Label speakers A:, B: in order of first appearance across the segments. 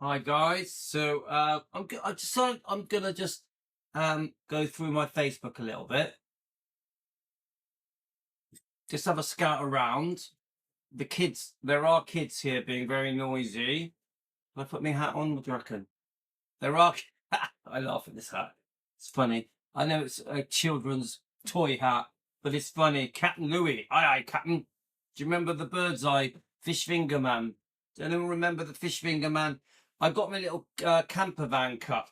A: Hi guys. So I decided I'm gonna just go through my Facebook a little bit, just have a scout around. The kids, there are kids here being very noisy. Can I put my hat on? What do you reckon? There are. I laugh at this hat. It's funny. I know it's a children's toy hat, but it's funny. Captain Louis. Aye, aye, Captain. Do you remember the bird's eye fish finger man? Does anyone remember the fish finger man? I got my little camper van cut.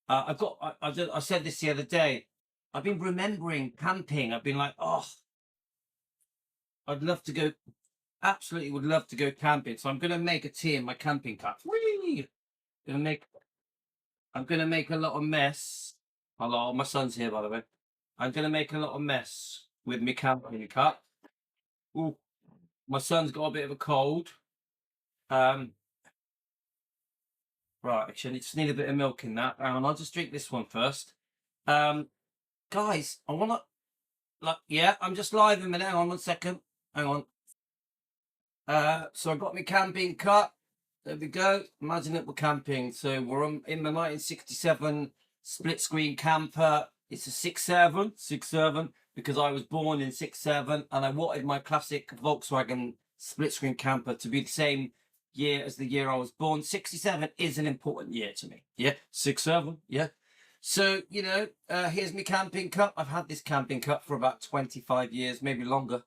A: I've got. I said this the other day. I've been remembering camping. I've been like, oh, I'd love to go. Absolutely, would love to go camping. So I'm going to make a tea in my camping cut. Whee! Gonna make I'm gonna make a lot of mess. Hello, my son's here, by the way. I'm gonna make a lot of mess with my camping cup. Ooh, my son's got a bit of a cold. Um, right, actually, I just need a bit of milk in that. Hang on, I'll just drink this one first. Um, guys, I wanna yeah, I'm just live a minute. Hang on 1 second. Hang on. So I got my camping cup. There we go. Imagine it, we're camping. So we're in my 1967 split screen camper. It's a 6.7 because I was born in 6.7 and I wanted my classic Volkswagen split screen camper to be the same year as the year I was born. 67 is an important year to me. Yeah, 6.7. Yeah. So, here's my camping cup. I've had this camping cup for about 25 years, maybe longer.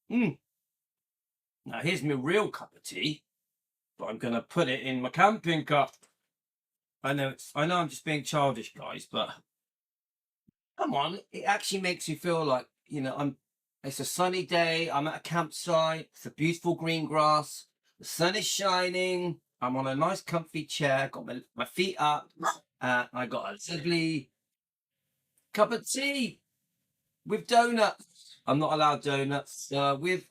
A: Now here's my real cup of tea, but I'm gonna put it in my camping cup. I know I'm just being childish, guys, but come on, it actually makes you feel like, it's a sunny day, I'm at a campsite, it's a beautiful green grass, the sun is shining, I'm on a nice comfy chair, got my feet up, I got a lovely cup of tea with donuts. I'm not allowed donuts. With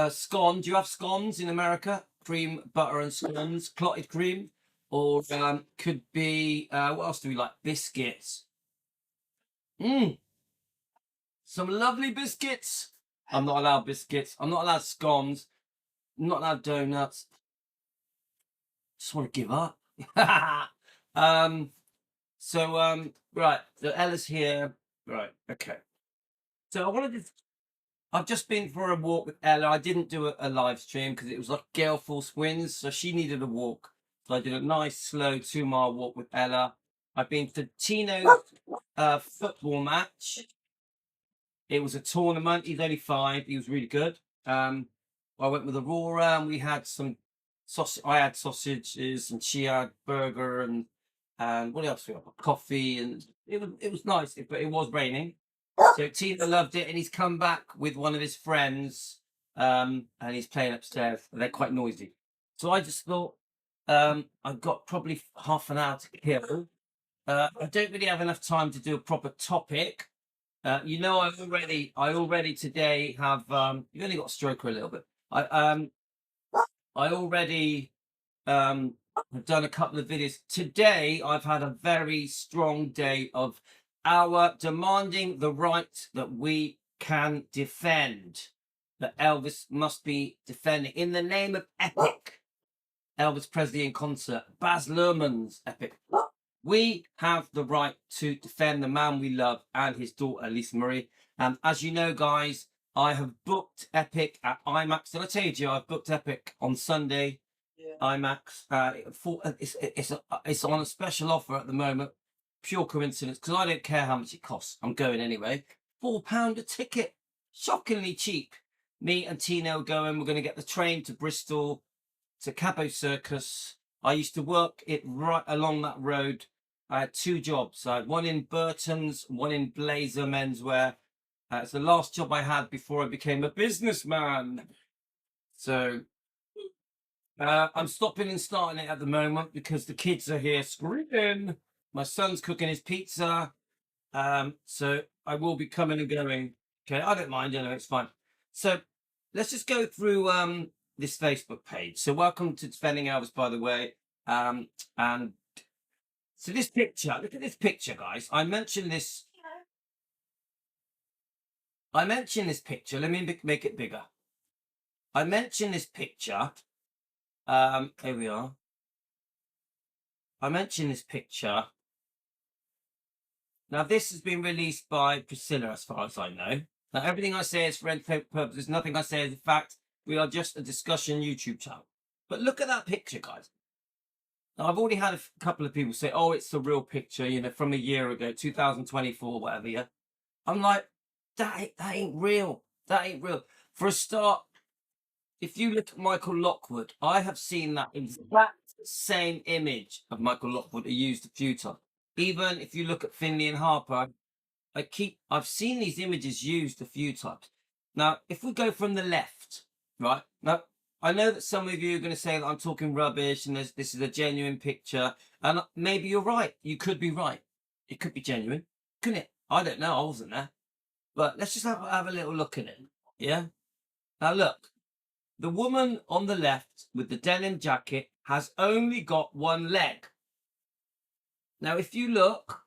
A: scone. Do you have scones in America? Cream, butter, and scones, clotted cream, or could be what else do we like? Biscuits. Some lovely biscuits. I'm not allowed biscuits. I'm not allowed scones. I'm not allowed donuts. Just want to give up. Right. So Ella's here. Right. Okay. So I wanted to. I've just been for a walk with Ella. I didn't do a live stream because it was like Gale Force Winds, so she needed a walk. So I did a nice, slow 2 mile walk with Ella. I've been to Tino's football match. It was a tournament. He's only 5. He was really good. I went with Aurora and we had some sausage. I had sausages and she had burger and what else we got? Coffee, and it was nice, but it was raining. So Tina loved it, and he's come back with one of his friends, and he's playing upstairs. They're quite noisy. So I just thought, I've got probably half an hour to kill. I don't really have enough time to do a proper topic. I already today have. You've only got a stroke a little bit. I already have done a couple of videos. Today, I've had a very strong day of our demanding the right that we can defend, that Elvis must be defending in the name of epic. Elvis Presley in concert, Baz Luhrmann's epic. We have the right to defend the man we love and his daughter, Lisa Marie. And as you know, guys, I have booked Epic at IMAX. Did I tell you I've booked Epic on Sunday? Yeah. IMAX. It's on a special offer at the moment. Pure coincidence, because I don't care how much it costs. I'm going anyway. £4 a ticket. Shockingly cheap. Me and Tino are going. We're going to get the train to Bristol, to Cabo Circus. I used to work it right along that road. I had 2 jobs. I had one in Burton's, one in Blazer Menswear. It's the last job I had before I became a businessman. So I'm stopping and starting it at the moment because the kids are here screaming. My son's cooking his pizza. So I will be coming and going. Okay, I don't mind, it's fine. So let's just go through this Facebook page. So welcome to Defending Elvis, by the way. And so this picture, look at this picture, guys. I mentioned this picture. Let me make it bigger. I mentioned this picture Here we are. I mentioned this picture. Now, this has been released by Priscilla, as far as I know. Now, everything I say is for entertainment purposes. Nothing I say is a fact. We are just a discussion YouTube channel. But look at that picture, guys. Now, I've already had a couple of people say, oh, it's a real picture, you know, from a year ago, 2024, whatever, yeah. I'm like, that ain't real. That ain't real. For a start, if you look at Michael Lockwood, I have seen that exact same image of Michael Lockwood used a few times. Even if you look at Finley and Harper, I've seen these images used a few times. Now, if we go from the left, right? Now, I know that some of you are going to say that I'm talking rubbish and this is a genuine picture. And maybe you're right. You could be right. It could be genuine, couldn't it? I don't know. I wasn't there. But let's just have a little look at it. Yeah? Now, look. The woman on the left with the denim jacket has only got one leg. Now, if you look,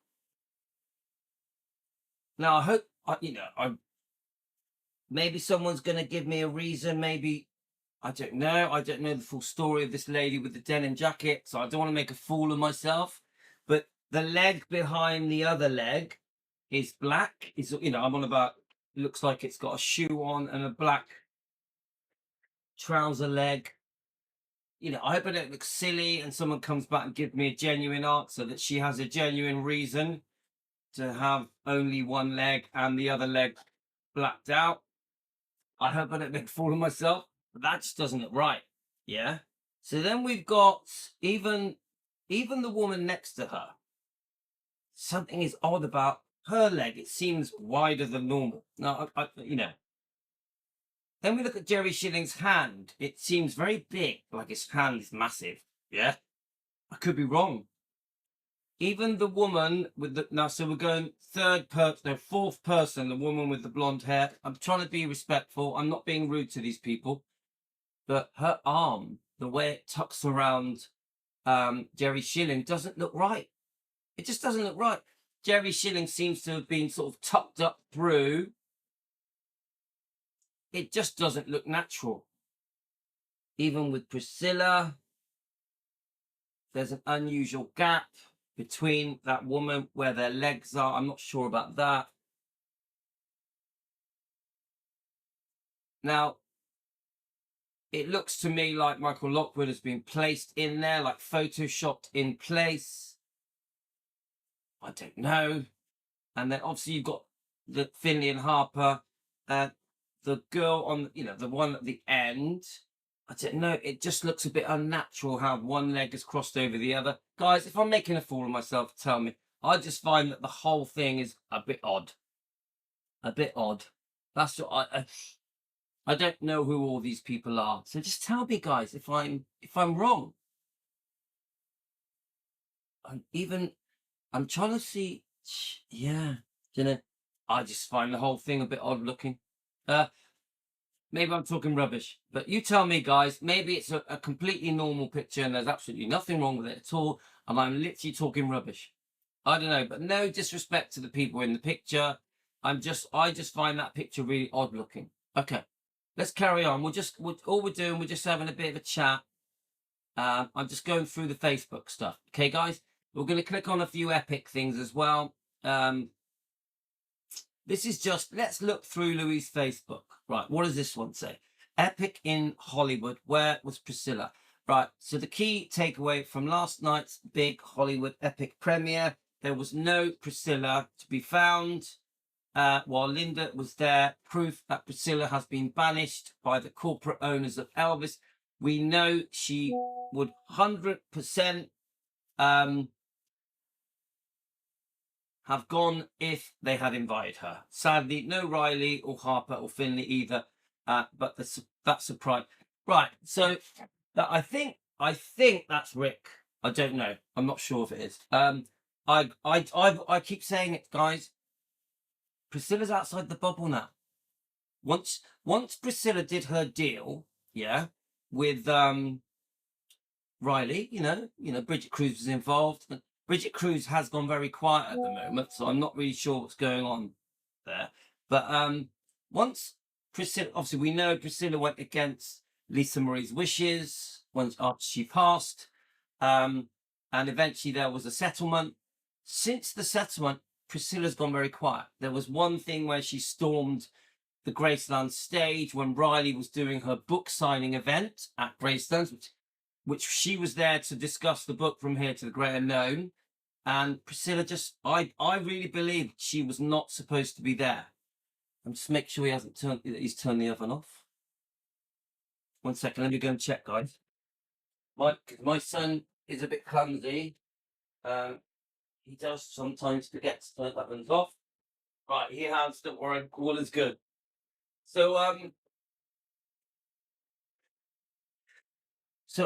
A: now I hope, maybe someone's going to give me a reason. Maybe, I don't know. I don't know the full story of this lady with the denim jacket, so I don't want to make a fool of myself. But the leg behind the other leg is black. I'm on about, looks like it's got a shoe on and a black trouser leg. I hope I don't look silly and someone comes back and gives me a genuine answer that she has a genuine reason to have only one leg and the other leg blacked out. I hope I don't make a fool of myself, but that just doesn't look right. Yeah. So then we've got even the woman next to her. Something is odd about her leg. It seems wider than normal. Now, Then we look at Jerry Schilling's hand. It seems very big, like his hand is massive. Yeah, I could be wrong. Even the woman with so we're going fourth person, the woman with the blonde hair. I'm trying to be respectful. I'm not being rude to these people, but her arm, the way it tucks around Jerry Schilling, doesn't look right. It just doesn't look right. Jerry Schilling seems to have been sort of tucked up through. It just doesn't look natural. Even with Priscilla, there's an unusual gap between that woman where their legs are. I'm not sure about that. Now, it looks to me like Michael Lockwood has been placed in there, like photoshopped in place. I don't know. And then obviously you've got the Finley and Harper. The girl on, the one at the end, I don't know. It just looks a bit unnatural how one leg is crossed over the other. Guys, if I'm making a fool of myself, tell me. I just find that the whole thing is a bit odd. A bit odd. That's what I don't know who all these people are. So just tell me, guys, if I'm wrong. I'm trying to see. Yeah, I just find the whole thing a bit odd looking. Maybe I'm talking rubbish, but you tell me, guys. Maybe it's a completely normal picture and there's absolutely nothing wrong with it at all, and I'm literally talking rubbish. I don't know, but no disrespect to the people in the picture. I just find that picture really odd looking. Okay, let's carry on. All we're doing, we're just having a bit of a chat. I'm just going through the Facebook stuff. Okay, guys, we're going to click on a few epic things as well. This is just, let's look through Louis' Facebook. Right, what does this one say? Epic in Hollywood. Where was Priscilla? Right, so the key takeaway from last night's big Hollywood epic premiere, there was no Priscilla to be found. While Linda was there, proof that Priscilla has been banished by the corporate owners of Elvis. We know she would 100% have gone if they had invited her. Sadly, no Riley or Harper or Finley either. But that's a surprise. Right. So I think that's Rick. I don't know. I'm not sure if it is. I keep saying it, guys. Priscilla's outside the bubble now. Once Priscilla did her deal, yeah, with Riley, Bridget Cruz was involved. Bridget Cruz has gone very quiet at the moment, so I'm not really sure what's going on there. But once Priscilla, obviously we know Priscilla went against Lisa Marie's wishes. once after she passed. And eventually there was a settlement. Since the settlement, Priscilla's gone very quiet. There was one thing where she stormed the Graceland stage when Riley was doing her book signing event at Graceland, which she was there to discuss the book From Here to the Great Unknown. And Priscilla I really believe she was not supposed to be there. And just make sure he's turned the oven off. 1 second, let me go and check, guys. My son is a bit clumsy. He does sometimes forget to turn ovens off. Right, he has, don't worry, all is good. So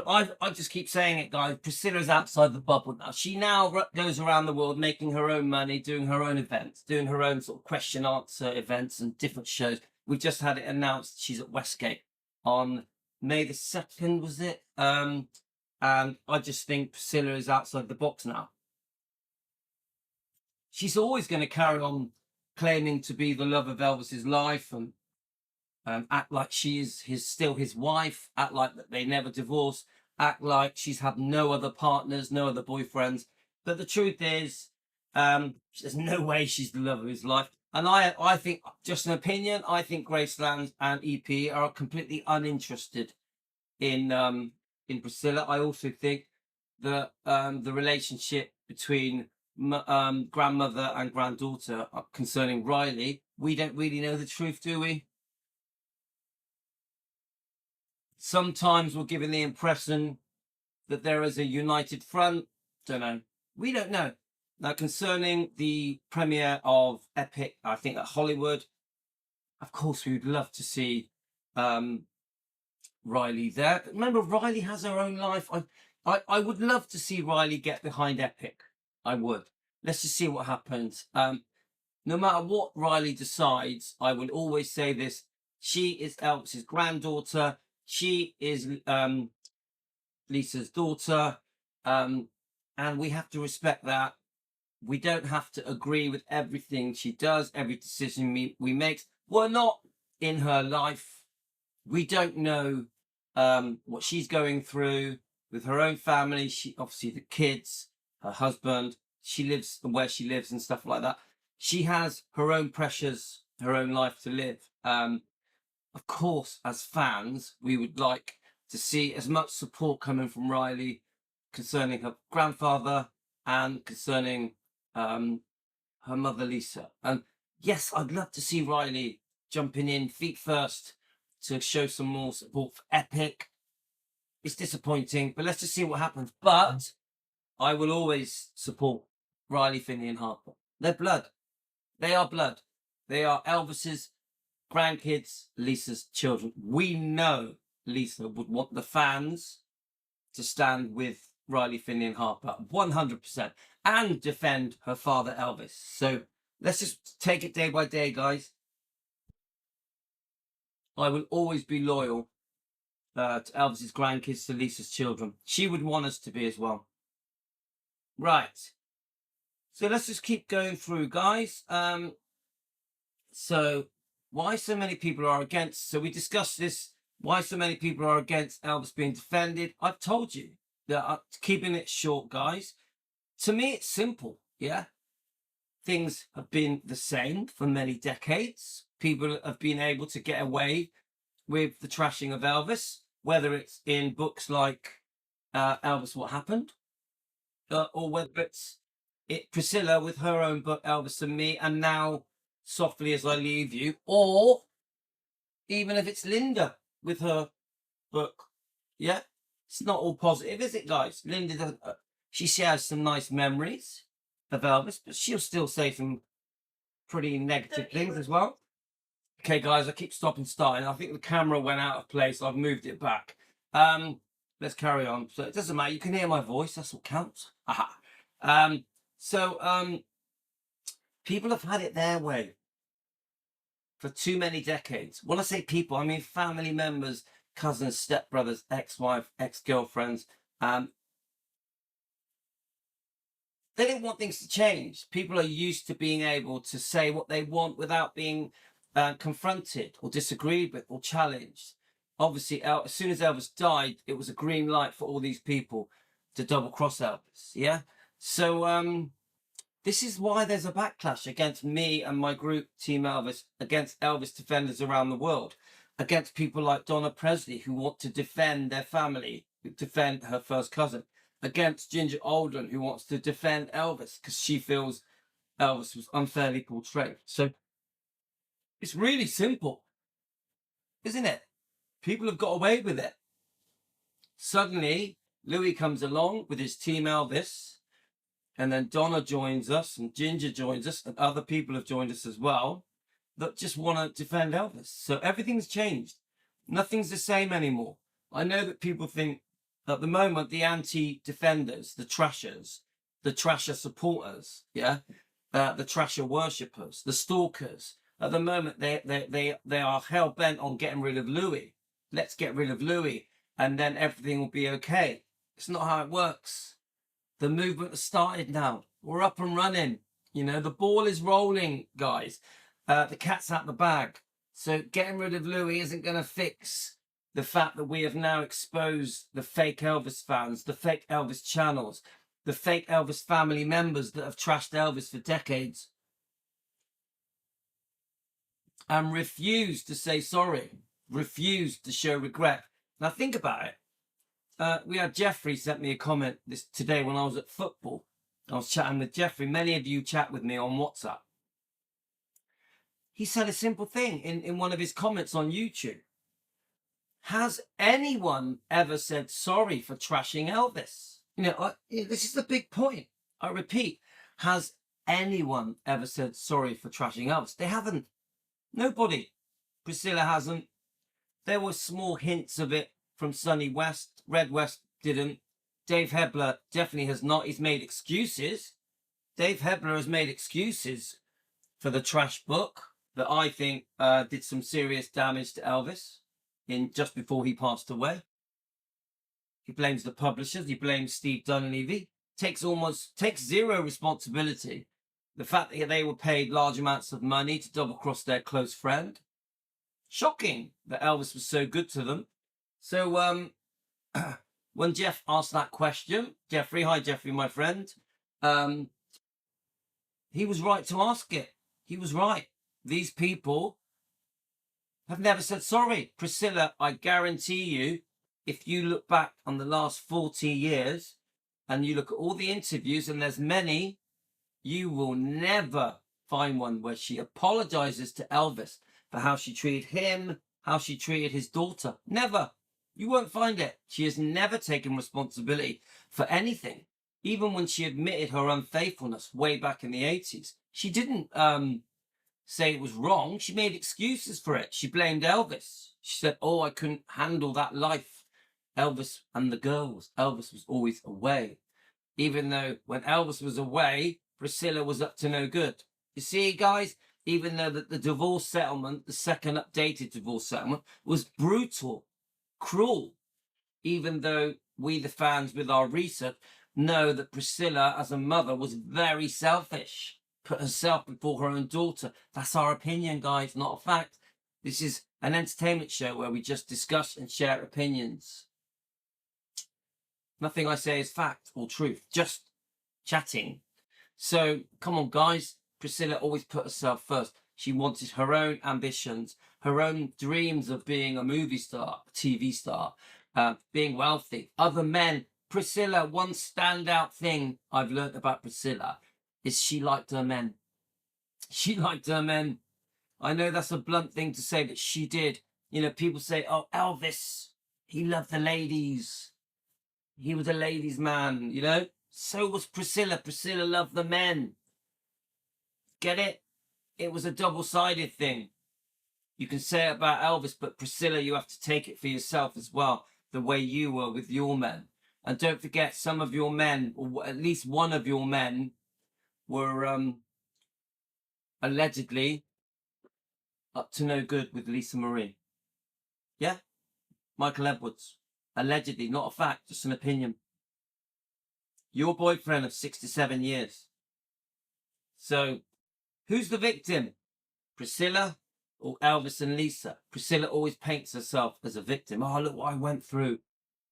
A: I just keep saying it, guys. Priscilla's outside the bubble now. She now goes around the world making her own money, doing her own events, doing her own sort of question answer events and different shows. We just had it announced she's at Westgate on May the 2nd, was it? And I just think Priscilla is outside the box now. She's always going to carry on claiming to be the love of Elvis's life and act like she is still his wife, act like that they never divorced, act like she's had no other partners, no other boyfriends. But the truth is, there's no way she's the love of his life. And I think, just an opinion, I think Graceland and EP are completely uninterested in Priscilla. I also think that the relationship between grandmother and granddaughter concerning Riley, we don't really know the truth, do we? Sometimes we're given the impression that there is a united front. Don't know. We don't know. Now, concerning the premiere of Epic, I think at Hollywood, of course, we would love to see Riley there. But remember, Riley has her own life. I would love to see Riley get behind Epic. I would. Let's just see what happens. No matter what Riley decides, I will always say this. She is Elvis's granddaughter. She is Lisa's daughter. And we have to respect that. We don't have to agree with everything she does, every decision we make. We're not in her life. We don't know what she's going through with her own family. She obviously the kids, her husband. She lives where she lives and stuff like that. She has her own pressures, her own life to live. Of course, as fans, we would like to see as much support coming from Riley concerning her grandfather and concerning her mother, Lisa. And yes, I'd love to see Riley jumping in feet first to show some more support for Epic. It's disappointing, but let's just see what happens. But I will always support Riley, Finney and Harper. They're blood. They are blood. They are Elvis's grandkids, Lisa's children. We know Lisa would want the fans to stand with Riley, Finney and Harper 100% and defend her father, Elvis. So let's just take it day by day, guys. I will always be loyal to Elvis's grandkids, to Lisa's children. She would want us to be as well. Right. So let's just keep going through, guys. So why so many people are against, so we discussed this, why so many people are against Elvis being defended. I've told you that, keeping it short, guys. To me, it's simple, yeah? Things have been the same for many decades. People have been able to get away with the trashing of Elvis, whether it's in books like Elvis, What Happened, or whether it's Priscilla with her own book, Elvis and Me, and now Softly As I Leave You, or even if it's Linda with her book. Yeah, it's not all positive, is it, guys? Linda, she shares some nice memories of Elvis, but she'll still say some pretty negative things as well. Okay, guys, I keep stopping starting. I think the camera went out of place. I've moved it back. Let's carry on. So it doesn't matter. You can hear my voice. That's what counts. Aha. People have had it their way for too many decades. When I say people, I mean family members, cousins, stepbrothers, ex-wife, ex-girlfriends. They didn't want things to change. People are used to being able to say what they want without being confronted or disagreed with or challenged. obviously, as soon as Elvis died, it was a green light for all these people to double cross Elvis. Yeah. So this is why there's a backlash against me and my group, Team Elvis, against Elvis defenders around the world, against people like Donna Presley who want to defend their family, defend her first cousin, against Ginger Alden who wants to defend Elvis because she feels Elvis was unfairly portrayed. So it's really simple, isn't it? People have got away with it. Suddenly, Louis comes along with his Team Elvis, and then Donna joins us, and Ginger joins us, and other people have joined us as well that just want to defend Elvis. So everything's changed. Nothing's the same anymore. I know that people think at the moment the anti-defenders, the trashers, the trasher supporters, yeah, the trasher worshippers, the stalkers, at the moment they are hell bent on getting rid of Louis. Let's get rid of Louis, and then everything will be okay. It's not how it works. The movement has started now. We're up and running. You know, the ball is rolling, guys. The cat's out the bag. So getting rid of Louis isn't going to fix the fact that we have now exposed the fake Elvis fans, the fake Elvis channels, the fake Elvis family members that have trashed Elvis for decades and refused to say sorry, refused to show regret. Now think about it. We had Jeffrey sent me a comment today when I was at football. I was chatting with Jeffrey. Many of you chat with me on WhatsApp. He said a simple thing in one of his comments on YouTube. Has anyone ever said sorry for trashing Elvis? You know, this is the big point. I repeat, has anyone ever said sorry for trashing Elvis? They haven't. Nobody. Priscilla hasn't. There were small hints of it from Sonny West. Red West didn't. Dave Hebler definitely has not. He's made excuses. Dave Hebler has made excuses for the trash book that I think did some serious damage to Elvis just before he passed away. He blames the publishers. He blames Steve Dunleavy. Takes zero responsibility. The fact that they were paid large amounts of money to double cross their close friend. Shocking that Elvis was so good to them. So when Jeff asked that question, Jeffrey, hi Jeffrey, my friend, he was right to ask it. He was right. These people have never said sorry. Priscilla, I guarantee you, if you look back on the last 40 years and you look at all the interviews, and there's many, you will never find one where she apologizes to Elvis for how she treated him, how she treated his daughter. Never. You won't find it. She has never taken responsibility for anything. Even when she admitted her unfaithfulness way back in the 80s, she didn't say it was wrong. She made excuses for it. She blamed Elvis. She said, oh, I couldn't handle that life. Elvis and the girls. Elvis was always away. Even though when Elvis was away, Priscilla was up to no good. You see, guys, even though the divorce settlement, the second updated divorce settlement, was brutal, cruel, even though we, the fans, with our research, know that Priscilla, as a mother, was very selfish, put herself before her own daughter. That's our opinion, guys, not a fact. This is an entertainment show where we just discuss and share opinions. Nothing I say is fact or truth, just chatting. So, come on, guys. Priscilla always put herself first. She wanted her own ambitions, her own dreams of being a movie star, a TV star, being wealthy. Other men. Priscilla, one standout thing I've learned about Priscilla is she liked her men. She liked her men. I know that's a blunt thing to say, but she did. You know, people say, oh, Elvis, he loved the ladies. He was a ladies' man, you know? So was Priscilla. Priscilla loved the men. Get it? It was a double-sided thing. You can say it about Elvis, but Priscilla, you have to take it for yourself as well, the way you were with your men. And don't forget, some of your men, or at least one of your men, were allegedly up to no good with Lisa Marie. Yeah? Michael Edwards. Allegedly, not a fact, just an opinion. Your boyfriend of 67 years. So, who's the victim? Priscilla or Elvis and Lisa, Priscilla always paints herself as a victim. Oh, look what I went through.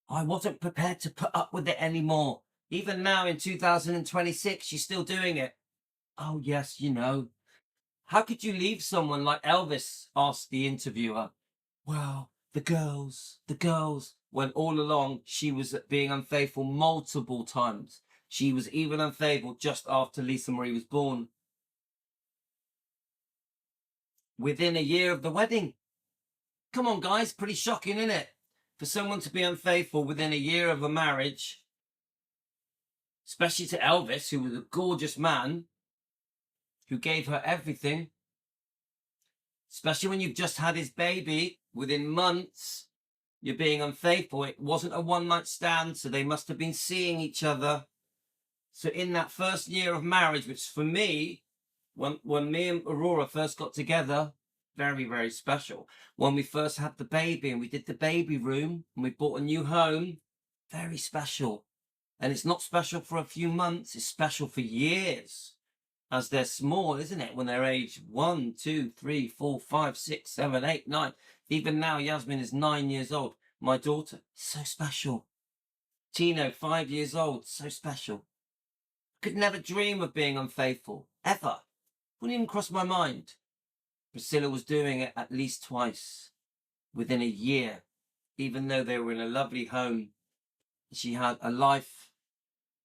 A: I wasn't prepared to put up with it anymore. Even now in 2026, she's still doing it. Oh, yes, you know. How could you leave someone like Elvis? Asked the interviewer. Well, the girls, when all along she was being unfaithful multiple times. She was even unfaithful just after Lisa Marie was born. Within a year of the wedding. Come on, guys, pretty shocking, isn't it? For someone to be unfaithful within a year of a marriage, especially to Elvis, who was a gorgeous man, who gave her everything, especially when you've just had his baby, within months, you're being unfaithful. It wasn't a one-night stand, so they must have been seeing each other. So in that first year of marriage, which for me, when me and Aurora first got together, very, very special. When we first had the baby and we did the baby room and we bought a new home, very special. And it's not special for a few months, it's special for years. As they're small, isn't it? When they're age 1, 2, 3, 4, 5, 6, 7, 8, 9. Even now, Yasmin is 9 years old. My daughter, so special. Tino, 5 years old, so special. Could never dream of being unfaithful, ever. Wouldn't even cross my mind. Priscilla was doing it at least twice within a year, even though they were in a lovely home. She had a life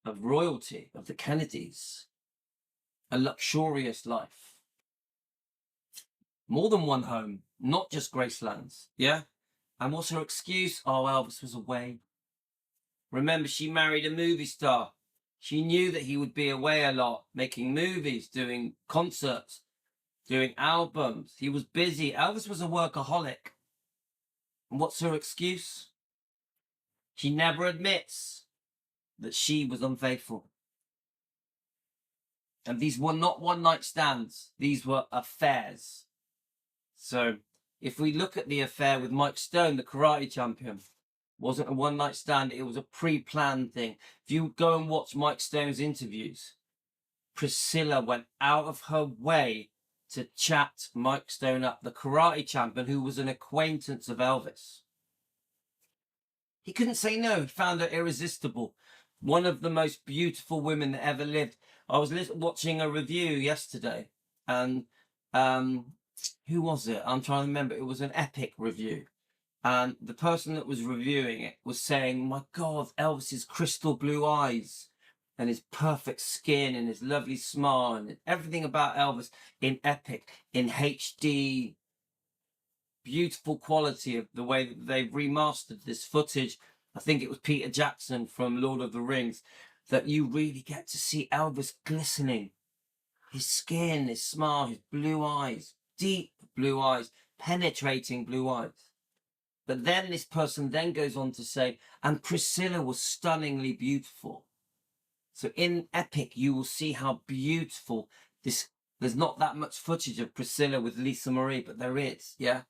A: of royalty, of the Kennedys, a luxurious life. More than one home, not just Graceland's, yeah? And what's her excuse? Oh, Elvis was away. Remember, she married a movie star. She knew that he would be away a lot, making movies, doing concerts, doing albums. He was busy. Elvis was a workaholic. And what's her excuse? She never admits that she was unfaithful. And these were not one-night stands. These were affairs. So if we look at the affair with Mike Stone, the karate champion, wasn't a one-night stand. It was a pre-planned thing. If you go and watch Mike Stone's interviews, Priscilla went out of her way to chat Mike Stone up, the karate champion, who was an acquaintance of Elvis. He couldn't say no. He found her irresistible. One of the most beautiful women that ever lived. I was watching a review yesterday, and who was it? I'm trying to remember. It was an Epic review. And the person that was reviewing it was saying, my God, Elvis's crystal blue eyes and his perfect skin and his lovely smile and everything about Elvis in Epic, in HD, beautiful quality of the way that they've remastered this footage. I think it was Peter Jackson from Lord of the Rings, that you really get to see Elvis glistening. His skin, his smile, his blue eyes, deep blue eyes, penetrating blue eyes. But then this person then goes on to say, and Priscilla was stunningly beautiful. So in Epic, you will see how beautiful this, there's not that much footage of Priscilla with Lisa Marie, but there is, yeah?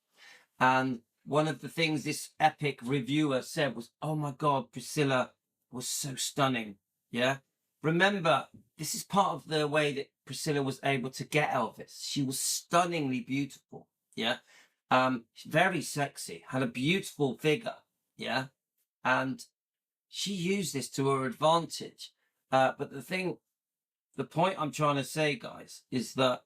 A: And one of the things this Epic reviewer said was, oh my God, Priscilla was so stunning, yeah? Remember, this is part of the way that Priscilla was able to get Elvis. She was stunningly beautiful, yeah? Very sexy, had a beautiful figure, yeah? And she used this to her advantage. But the point I'm trying to say, guys, is that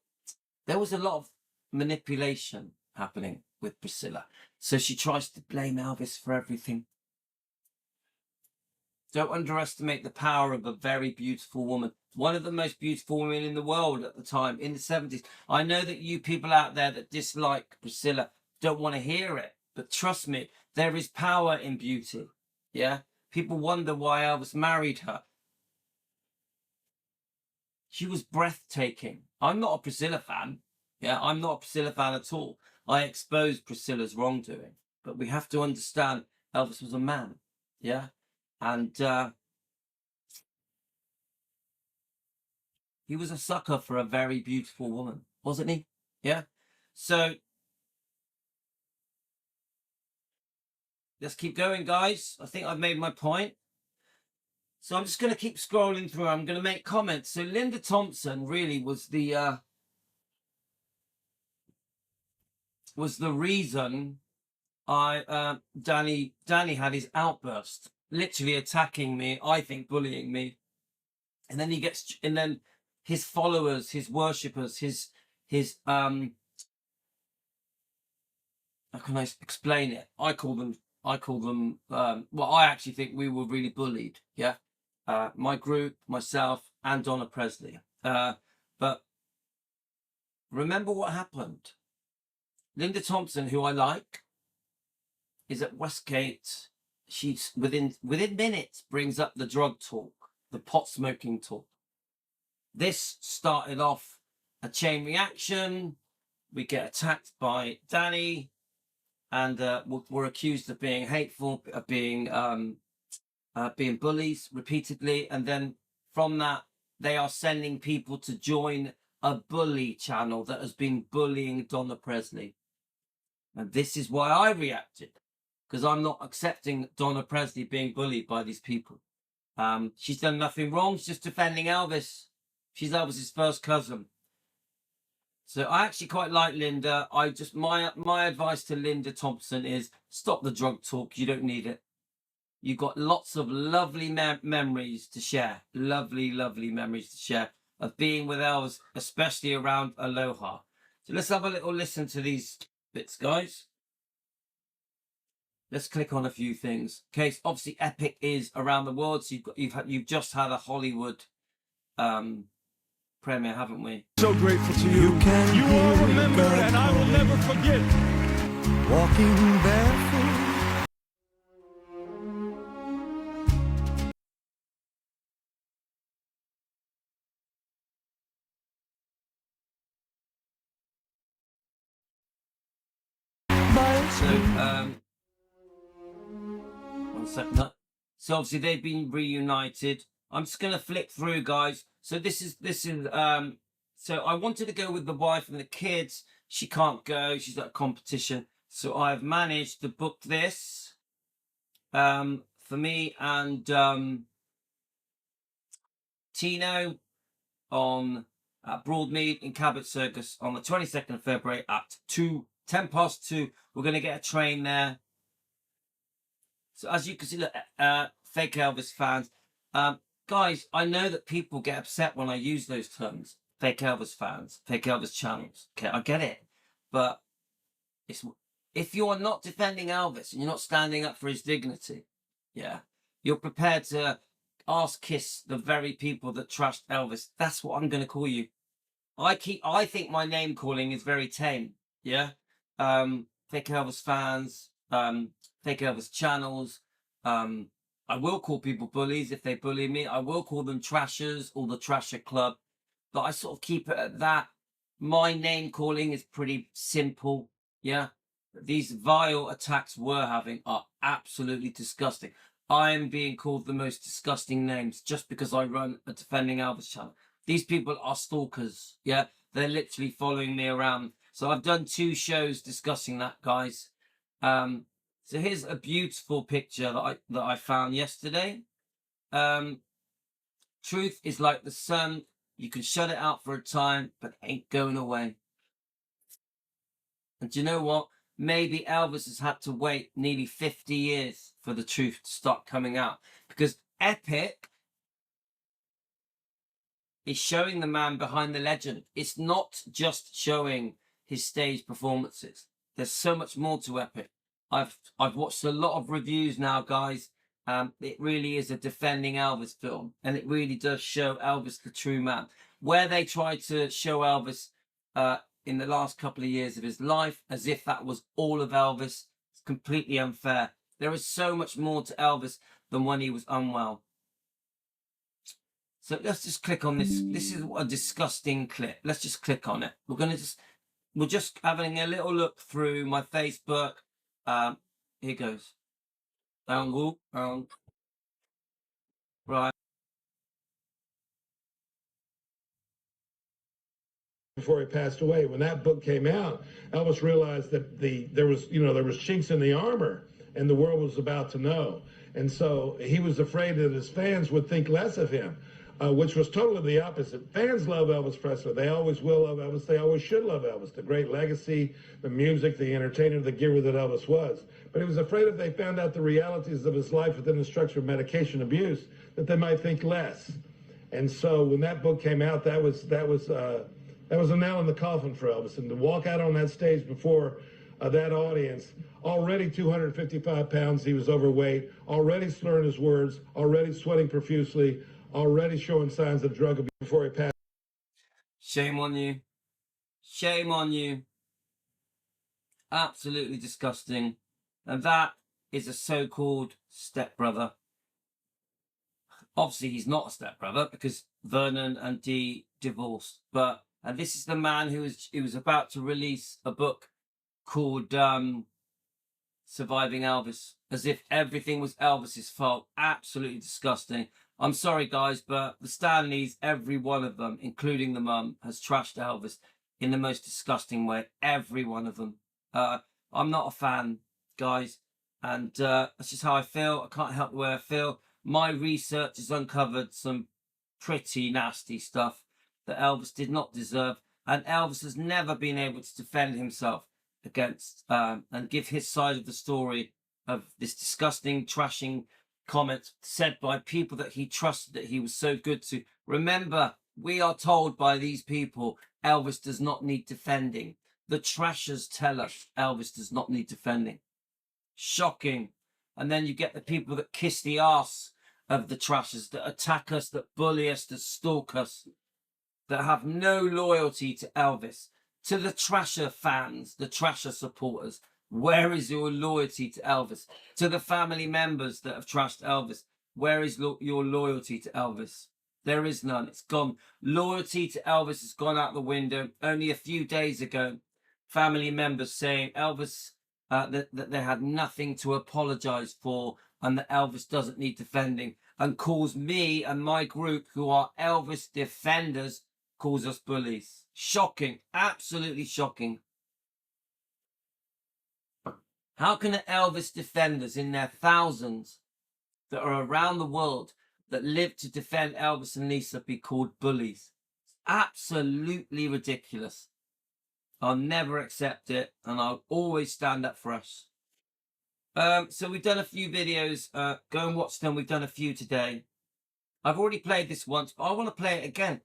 A: there was a lot of manipulation happening with Priscilla. So she tries to blame Elvis for everything. Don't underestimate the power of a very beautiful woman. One of the most beautiful women in the world at the time, in the 70s. I know that you people out there that dislike Priscilla don't want to hear it. But trust me, there is power in beauty. Yeah? People wonder why Elvis married her. She was breathtaking. I'm not a Priscilla fan. Yeah, I'm not a Priscilla fan at all. I expose Priscilla's wrongdoing. But we have to understand Elvis was a man. Yeah? And he was a sucker for a very beautiful woman, wasn't he? Yeah? So let's keep going, guys. I think I've made my point. So I'm just going to keep scrolling through. I'm going to make comments. So Linda Thompson really was the was the reason Danny had his outburst, literally attacking me, I think bullying me. And then and then his followers, his worshippers, his how can I explain it? I call them well, I actually think we were really bullied. Yeah. My group, myself, and Donna Presley. But remember what happened. Linda Thompson, who I like, is at Westgate. She's within minutes brings up the drug talk, the pot smoking talk. This started off a chain reaction. We get attacked by Danny, and we're accused of being hateful, of being bullies repeatedly, and then from that they are sending people to join a bully channel that has been bullying Donna Presley. And this is why I reacted, because I'm not accepting Donna Presley being bullied by these people. She's done nothing wrong. She's just defending Elvis. She's Elvis's first cousin. So I actually quite like Linda. My advice to Linda Thompson is stop the drug talk. You don't need it. You've got lots of lovely memories to share. Lovely, lovely memories to share of being with Elvis, especially around Aloha. So let's have a little listen to these bits, guys. Let's click on a few things. Okay, so obviously Epic is around the world. So you've just had a Hollywood premiere, haven't we?
B: So grateful to you. You all remember, and I will never forget. Walking barefoot.
A: One second. So obviously they've been reunited. I'm just gonna flick through, guys. So this is so I wanted to go with the wife and the kids. She can't go. She's at a competition. So I've managed to book this for me and Tino on Broadmead in Cabot Circus on the 22nd of February at 10 past 2. We're going to get a train there. So as you can see, look, fake Elvis fans. Guys, I know that people get upset when I use those terms. Fake Elvis fans, fake Elvis channels. Okay, I get it. But if you're not defending Elvis and you're not standing up for his dignity, yeah, you're prepared to kiss the very people that trashed Elvis. That's what I'm going to call you. I think my name calling is very tame. Yeah. Fake Elvis fans, fake Elvis channels. I will call people bullies if they bully me. I will call them trashers or the Trasher Club. But I sort of keep it at that. My name calling is pretty simple. Yeah. These vile attacks we're having are absolutely disgusting. I am being called the most disgusting names just because I run a Defending Elvis channel. These people are stalkers. Yeah. They're literally following me around. So I've done 2 shows discussing that, guys. So here's a beautiful picture that I found yesterday. Truth is like the sun. You can shut it out for a time, but it ain't going away. And do you know what? Maybe Elvis has had to wait nearly 50 years for the truth to start coming out. Because Epic is showing the man behind the legend. It's not just showing his stage performances. There's so much more to Epic. I've watched a lot of reviews now, guys. It really is a Defending Elvis film, and it really does show Elvis the true man. Where they tried to show Elvis in the last couple of years of his life as if that was all of Elvis, it's completely unfair. There is so much more to Elvis than when he was unwell. So let's just click on this. This is a disgusting clip. Let's just click on it. We're just having a little look through my Facebook. Here goes. Right.
C: Before he passed away, when that book came out, Elvis realized that there was chinks in the armor, and the world was about to know. And so he was afraid that his fans would think less of him. which was totally the opposite. Fans love Elvis Presley. They always will love Elvis. They always should love Elvis. The great legacy, the music, the entertainer, the giver that Elvis was. But he was afraid if they found out the realities of his life within the structure of medication abuse, that they might think less. And so when that book came out, that was a nail in the coffin for Elvis. And to walk out on that stage before that audience, already 255 pounds, he was overweight, already slurring his words, already sweating profusely, already showing signs of drug abuse before he passed.
A: Shame on you. Shame on you. Absolutely disgusting. And that is a so-called stepbrother. Obviously, he's not a stepbrother because Vernon and Dee divorced. And this is the man who was about to release a book called Surviving Elvis, as if everything was Elvis's fault. Absolutely disgusting. I'm sorry, guys, but the Stanleys, every one of them, including the mum, has trashed Elvis in the most disgusting way. Every one of them. I'm not a fan, guys, and that's just how I feel. I can't help the way I feel. My research has uncovered some pretty nasty stuff that Elvis did not deserve, and Elvis has never been able to defend himself against and give his side of the story of this disgusting, trashing comments said by people that he trusted, that he was so good to. Remember, we are told by these people Elvis does not need defending. The trashers tell us Elvis does not need defending. Shocking. And then you get the people that kiss the arse of the trashers, that attack us, that bully us, that stalk us, that have no loyalty to Elvis. To the trasher fans, the trasher supporters, where is your loyalty to Elvis? To the family members that have trashed Elvis, where is your loyalty to Elvis? There is none. It's gone. Loyalty to Elvis has gone out the window. Only a few days ago, family members saying Elvis, that they had nothing to apologize for and that Elvis doesn't need defending, and calls me and my group, who are Elvis defenders, calls us bullies. Shocking. Absolutely shocking. How can the Elvis defenders in their thousands that are around the world that live to defend Elvis and Lisa be called bullies? It's absolutely ridiculous. I'll never accept it, and I'll always stand up for us. So we've done a few videos. Go and watch them. We've done a few today. I've already played this once, but I want to play it again.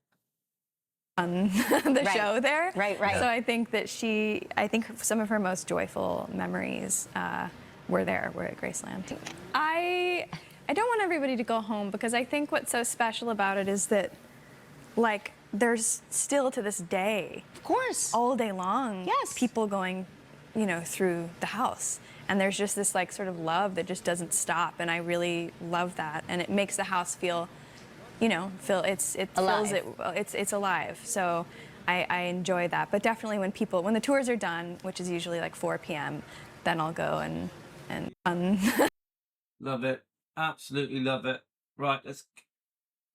D: On the show there.
E: Right.
D: So I think that some of her most joyful memories were at Graceland. I don't want everybody to go home, because I think what's so special about it is that, like, there's still to this day,
E: Of course.
D: all day long,
E: Yes.
D: people going, through the house. And there's just this, like, sort of love that just doesn't stop. And I really love that. And it makes the house feel, it's alive. So I enjoy that. But definitely when the tours are done, which is usually like 4 p.m., then I'll go and
A: Love it. Absolutely love it. Right,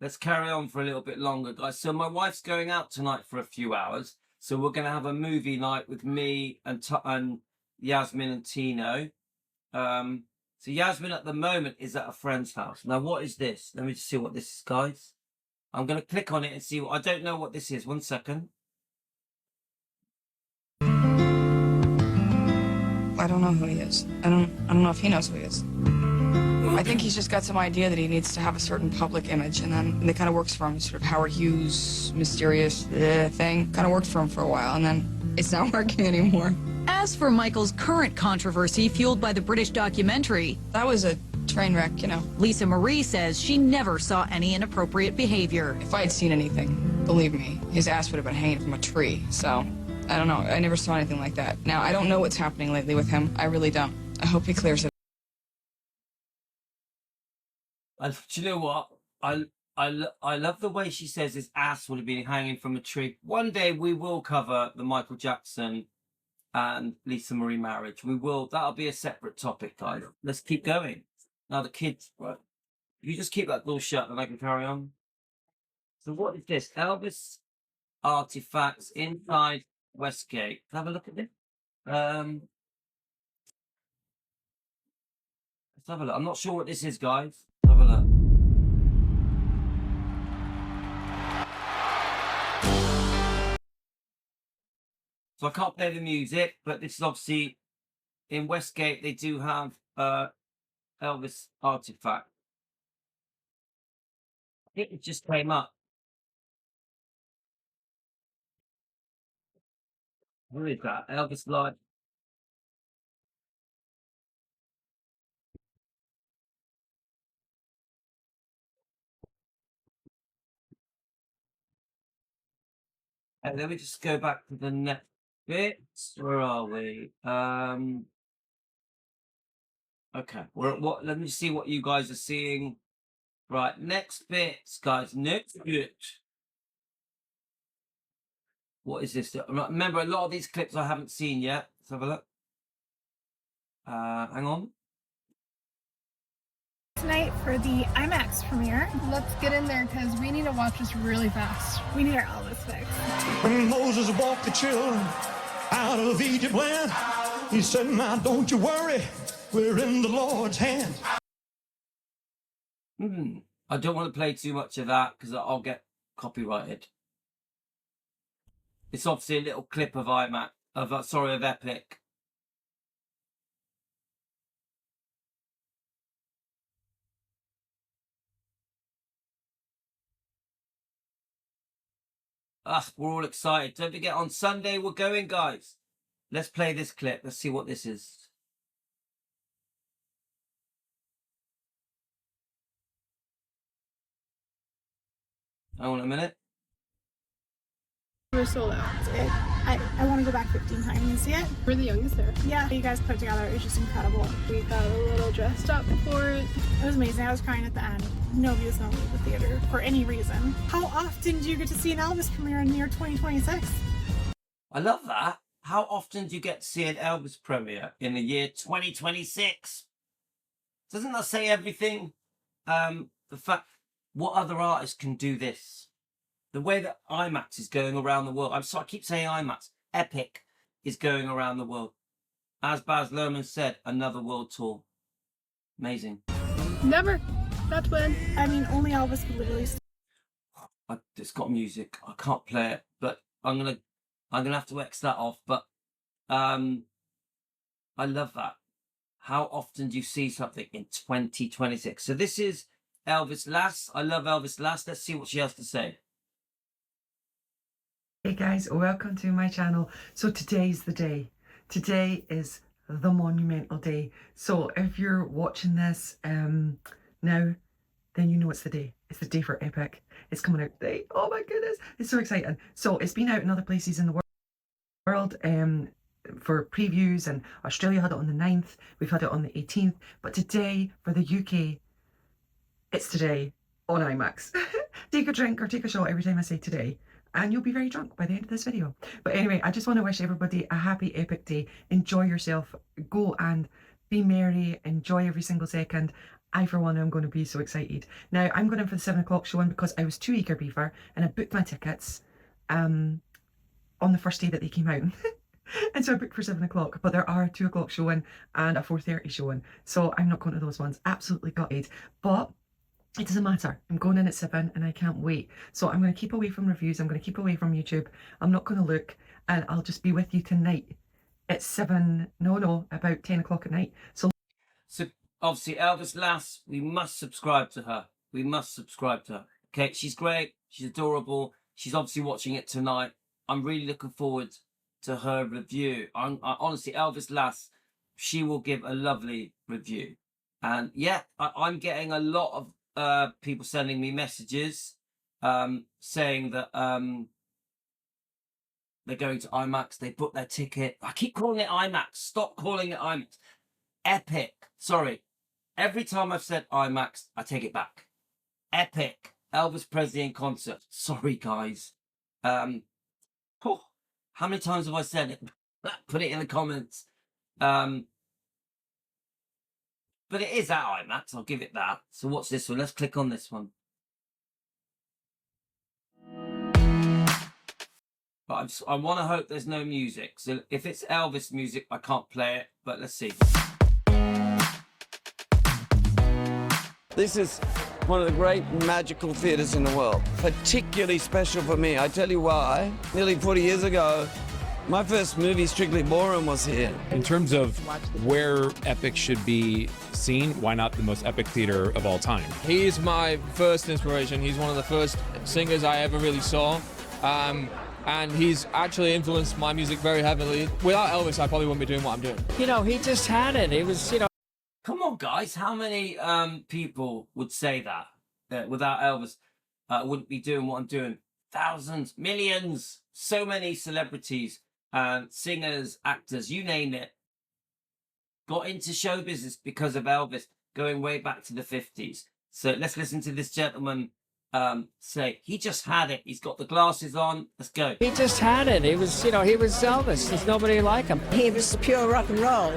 A: let's carry on for a little bit longer, guys. So my wife's going out tonight for a few hours. So we're going to have a movie night with me and Yasmin and Tino. So Yasmin at the moment is at a friend's house. Now, what is this? Let me just see what this is, guys. I'm going to click on it and see I don't know what this is. 1 second.
F: I don't know who he is. I don't know if he knows who he is. I think he's just got some idea that he needs to have a certain public image, and then it kind of works for him. Sort of Howard Hughes, mysterious thing. Kind of worked for him for a while, and then it's not working anymore.
G: As for Michael's current controversy fueled by the British documentary,
F: That was a train wreck,
G: Lisa Marie says she never saw any inappropriate behavior.
F: If I had seen anything, believe me, his ass would have been hanging from a tree. So, I don't know. I never saw anything like that. Now, I don't know what's happening lately with him. I really don't. I hope he clears it.
A: Do you know what? I love the way she says his ass would have been hanging from a tree. One day we will cover the Michael Jackson and Lisa Marie marriage. We will. That'll be a separate topic, guys. Let's keep going. Now the kids, right? If you just keep that door shut, then I can carry on. So what is this? Elvis artifacts inside Westgate. Can I have a look at this? Let's have a look. I'm not sure what this is, guys. Let's have a look. So I can't play the music, but this is obviously in Westgate. They do have Elvis artifact. I think it just came up. Who is that? Elvis Live. And let me just go back to the next bit. Where are we? Okay. What? Let me see what you guys are seeing. Right. Next bits, guys. Next bit. What is this? Remember, a lot of these clips I haven't seen yet. Let's have a look. Hang on.
E: Tonight for the IMAX premiere. Let's get in there because we need to watch this really fast. We need our Elvis fix.
B: When Moses walked the children out of Egypt land, he said, now don't you worry, we're in the Lord's hands.
A: I don't want to play too much of that because I'll get copyrighted. It's obviously a little clip of IMAX, of Epic. We're all excited. Don't forget, on Sunday we're going, guys. Let's play this clip. Let's see what this is. Hang on a minute.
E: We're sold out. I want to go back 15 times and see it. We're the youngest there. Yeah, you guys put together, it was just incredible. We got a little dressed up for it. It was amazing. I was crying at the end. Nobody was going to leave the theater for any reason. How often do you get to see an Elvis premiere in the year 2026?
A: I love that. How often do you get to see an Elvis premiere in the year 2026? Doesn't that say everything? The fact, what other artists can do this? The way that IMAX is going around the world. I keep saying IMAX. Epic is going around the world. As Baz Luhrmann said, another world tour. Amazing.
E: Never. That's when. I mean, only Elvis could literally.
A: It's got music. I can't play it, but I'm gonna have to X that off. But I love that. How often do you see something in 2026? So this is Elvis Lass. I love Elvis Lass. Let's see what she has to say.
H: Hey guys, welcome to my channel. So today's the day. Today is the monumental day. So if you're watching this now, then you know it's the day. It's the day for Epic. It's coming out today. Oh my goodness, it's so exciting. So it's been out in other places in the world for previews, and Australia had it on the 9th. We've had it on the 18th. But today, for the UK, it's today on IMAX. Take a drink or take a shot every time I say today, and you'll be very drunk by the end of this video. But anyway, I just want to wish everybody a happy Epic Day. Enjoy yourself. Go and be merry. Enjoy every single second. I, for one, am going to be so excited. Now, I'm going in for the 7 o'clock showing because I was too eager beaver and I booked my tickets on the first day that they came out. And so I booked for 7 o'clock, but there are a 2 o'clock showing and a 4:30 showing. So I'm not going to those ones. Absolutely gutted. But it doesn't matter. I'm going in at 7 and I can't wait. So I'm going to keep away from reviews. I'm going to keep away from YouTube. I'm not going to look, and I'll just be with you tonight at 7, about 10 o'clock at night. So
A: Obviously, Elvis Lass, we must subscribe to her. We must subscribe to her. Okay, she's great. She's adorable. She's obviously watching it tonight. I'm really looking forward to her review. Honestly, Elvis Lass, she will give a lovely review. And yeah, I'm getting a lot of people sending me messages saying that they're going to IMAX. They booked their ticket. I keep calling it IMAX. Stop calling it IMAX. Epic. Sorry. Every time I've said IMAX, I take it back. Epic. Elvis Presley in concert. Sorry, guys. How many times have I said it? Put it in the comments. But it is at IMAX. I'll give it that. So watch this one. Let's click on this one. But I want to hope there's no music. So if it's Elvis music, I can't play it. But let's see.
I: This is one of the great magical theatres in the world. Particularly special for me. I tell you why. Nearly 40 years ago, My first movie, Strictly Ballroom, was here.
J: In terms of where epic should be seen, why not the most epic theater of all time?
K: He's my first inspiration. He's one of the first singers I ever really saw. And he's actually influenced my music very heavily. Without Elvis, I probably wouldn't be doing what I'm doing.
L: You know, he just had it. It was, you know.
A: Come on, guys. How many people would say that without Elvis, I wouldn't be doing what I'm doing? Thousands, millions, so many celebrities, singers, actors, you name it, got into show business because of Elvis, going way back to the 50s. So let's listen to this gentleman say, he just had it. He's got the glasses on. Let's go.
L: He just had it. He was, you know, he was Elvis. There's nobody like him.
M: He was pure rock and roll.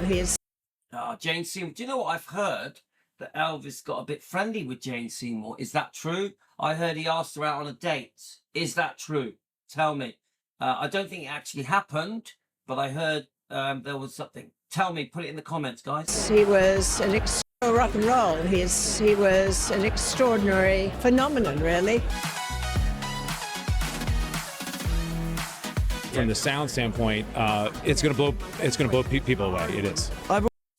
A: Jane Seymour. Do you know what I've heard? That Elvis got a bit friendly with Jane Seymour. Is that true? I heard he asked her out on a date. Is that true? Tell me. I don't think it actually happened, but I heard there was something. Tell me. Put it in the comments, guys.
M: He was an rock and roll. He was an extraordinary phenomenon, really.
J: From the sound standpoint, it's going to blow people away. It is.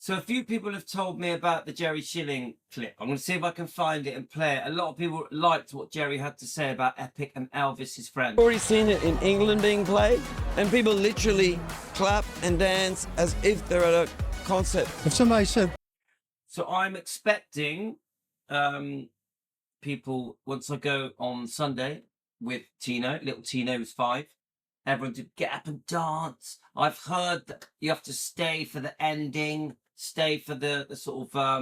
A: So a few people have told me about the Jerry Schilling clip. I'm going to see if I can find it and play it. A lot of people liked what Jerry had to say about Epic and Elvis, his friend.
I: I've already seen it in England being played, and people literally clap and dance as if they're at a concert.
B: If somebody said,
A: So I'm expecting people, once I go on Sunday with Tino, little Tino who's 5, everyone to get up and dance. I've heard that you have to stay for the ending, stay for the sort of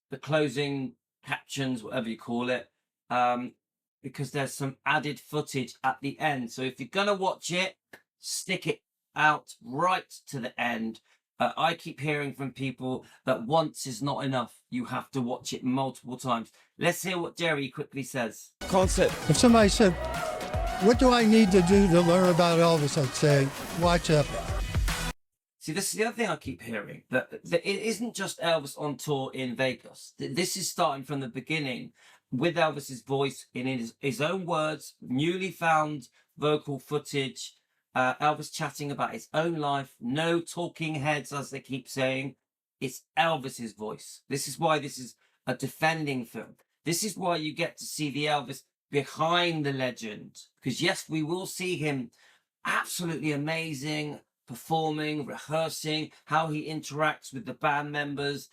A: the closing captions, whatever you call it, because there's some added footage at the end. So if you're gonna watch it, stick it out right to the end. I keep hearing from people that once is not enough. You have to watch it multiple times. Let's hear what Jerry quickly says.
I: Concert.
B: if somebody said, what do I need to do to learn about Elvis? I'd say, watch Epic.
A: See, this is the other thing I keep hearing, that it isn't just Elvis on tour in Vegas. This is starting from the beginning with Elvis's voice in his own words, newly found vocal footage, Elvis chatting about his own life, no talking heads, as they keep saying. It's Elvis's voice. This is why this is a defending film. This is why you get to see the Elvis behind the legend. Because yes, we will see him absolutely amazing, performing, rehearsing, how he interacts with the band members,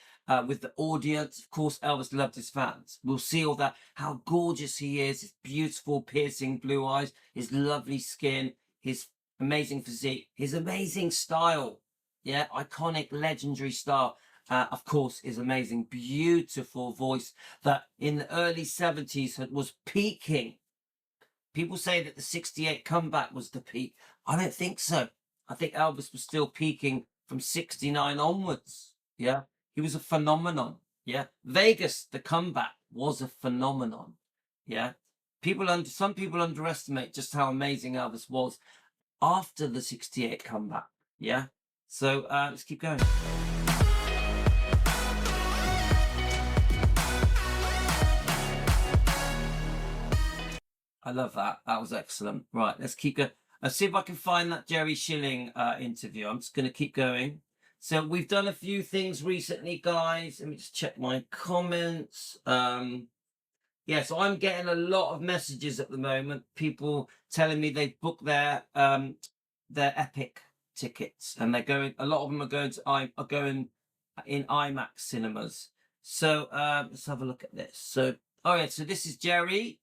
A: with the audience. Of course, Elvis loved his fans. We'll see all that, how gorgeous he is, his beautiful piercing blue eyes, his lovely skin, his amazing physique, his amazing style. Yeah, iconic, legendary style. Of course, his amazing, beautiful voice that in the early 70s was peaking. People say that the 68 comeback was the peak. I don't think so. I think Elvis was still peaking from 69 onwards. Yeah, he was a phenomenon. Yeah, Vegas, the comeback was a phenomenon. Yeah, some people underestimate just how amazing Elvis was after the 68 comeback. Yeah, so let's keep going. I love that. That was excellent. Right, let's keep going. Let's see if I can find that Jerry Schilling interview. I'm just going to keep going. So we've done a few things recently, guys. Let me just check my comments. Yeah, so I'm getting a lot of messages at the moment. People telling me they've booked their Epic tickets, and they're going. A lot of them are going in IMAX cinemas. So let's have a look at this. So so this is Jerry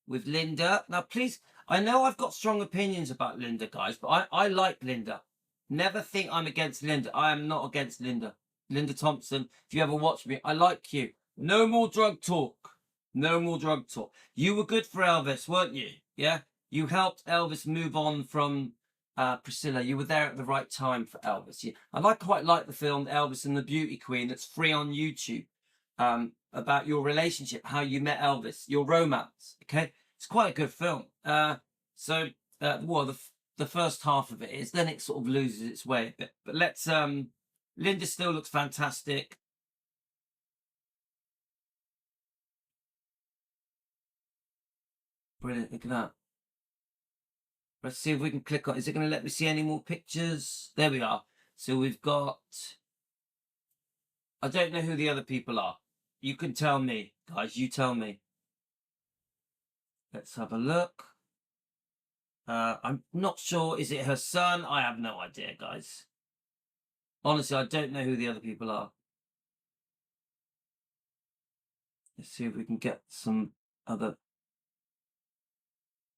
A: with Linda. Now, please, I know I've got strong opinions about Linda, guys, but I like Linda. Never think I'm against Linda. I am not against Linda. Linda Thompson, if you ever watch me, I like you. No more drug talk. No more drug talk. You were good for Elvis, weren't you? Yeah? You helped Elvis move on from Priscilla. You were there at the right time for Elvis. Yeah. And I quite like the film Elvis and the Beauty Queen that's free on YouTube. About your relationship, how you met Elvis, your romance. Okay, it's quite a good film. So the first half of it is, then it sort of loses its way a bit. But let's Linda still looks fantastic. Brilliant, look at that. Let's see if we can click on. Is it going to let me see any more pictures? There we are. So we've got. I don't know who the other people are. You can tell me, guys. You tell me. Let's have a look. I'm not sure. Is it her son? I have no idea, guys. Honestly, I don't know who the other people are. Let's see if we can get some other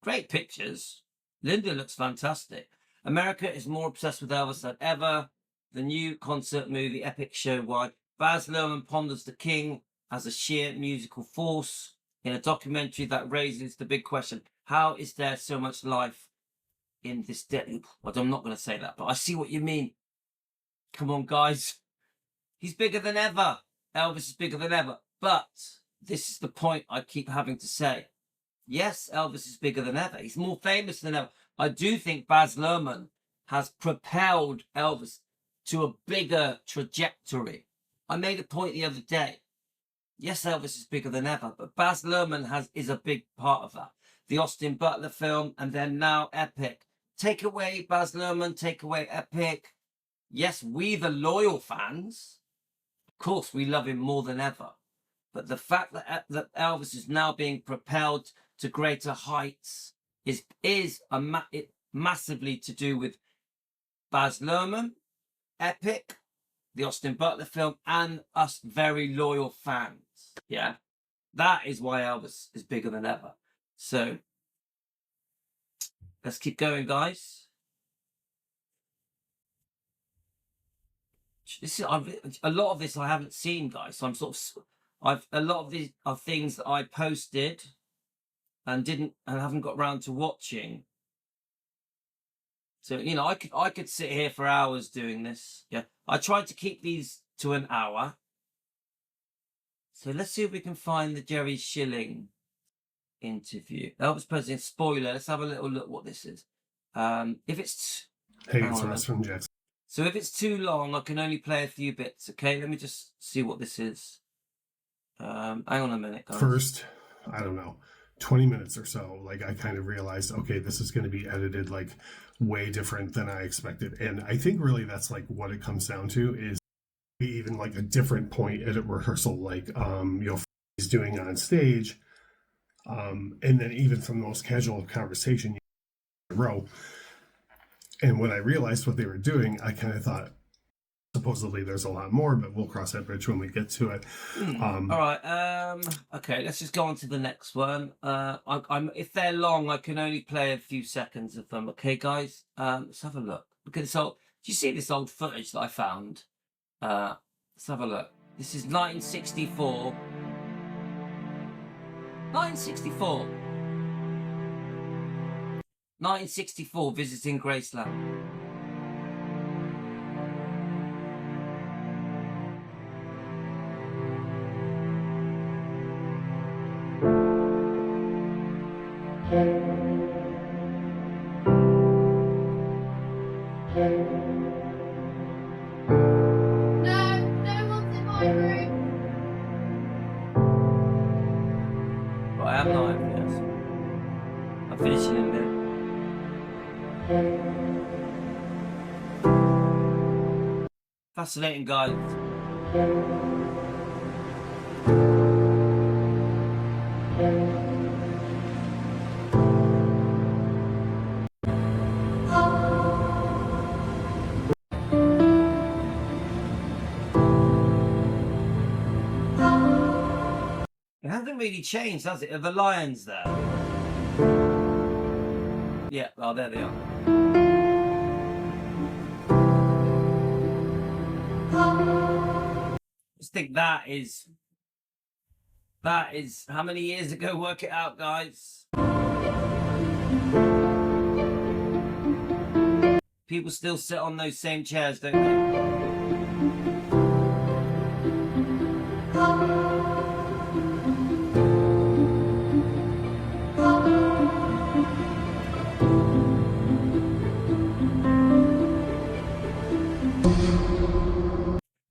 A: great pictures. Linda looks fantastic. America is more obsessed with Elvis than ever. The new concert movie, epic show wide. Baz Luhrmann ponders the king as a sheer musical force in a documentary that raises the big question: how is there so much life in this day? Well, I'm not going to say that, but I see what you mean. Come on, guys. He's bigger than ever. Elvis is bigger than ever. But this is the point I keep having to say. Yes, Elvis is bigger than ever. He's more famous than ever. I do think Baz Luhrmann has propelled Elvis to a bigger trajectory. I made a point the other day. Yes, Elvis is bigger than ever, but Baz Luhrmann is a big part of that. The Austin Butler film, and then now Epic. Take away Baz Luhrmann, take away Epic. Yes, we the loyal fans, of course, we love him more than ever. But the fact that Elvis is now being propelled to greater heights is massively to do with Baz Luhrmann, Epic, the Austin Butler film, and us very loyal fans. Yeah, that is why Elvis is bigger than ever. So let's keep going, guys. This is a lot of this I haven't seen, guys. So I'm a lot of these are things that I posted and haven't got round to watching. So you know, I could sit here for hours doing this. Yeah, I tried to keep these to an hour. So let's see if we can find the Jerry Schilling interview. Elvis Presley, spoiler. Let's have a little look what this is. If it's
N: hey, it's Russ from Jackson.
A: So if it's too long, I can only play a few bits. Okay, let me just see what this is. Hang on a minute, guys.
N: First, I don't know, 20 minutes or so, like I kind of realized, okay, this is going to be edited like way different than I expected. And I think really that's like what it comes down to is even like a different point at a rehearsal, like, he's doing on stage. And then even from the most casual conversation, row. And when I realized what they were doing, I kind of thought, supposedly there's a lot more, but we'll cross that bridge when we get to it.
A: All right. Okay, let's just go on to the next one. If they're long, I can only play a few seconds of them. Okay, guys. Let's have a look. Look at this old. Do you see this old footage that I found? Let's have a look. This is 1964. 1964. 1964, visiting Graceland. Right, I'm live, yes. I'm finishing in there. Fascinating, guys. It hasn't really changed, has it? Are the lions there? Yeah, oh, there they are. I just think that is how many years ago? Work it out, guys. People still sit on those same chairs, don't they?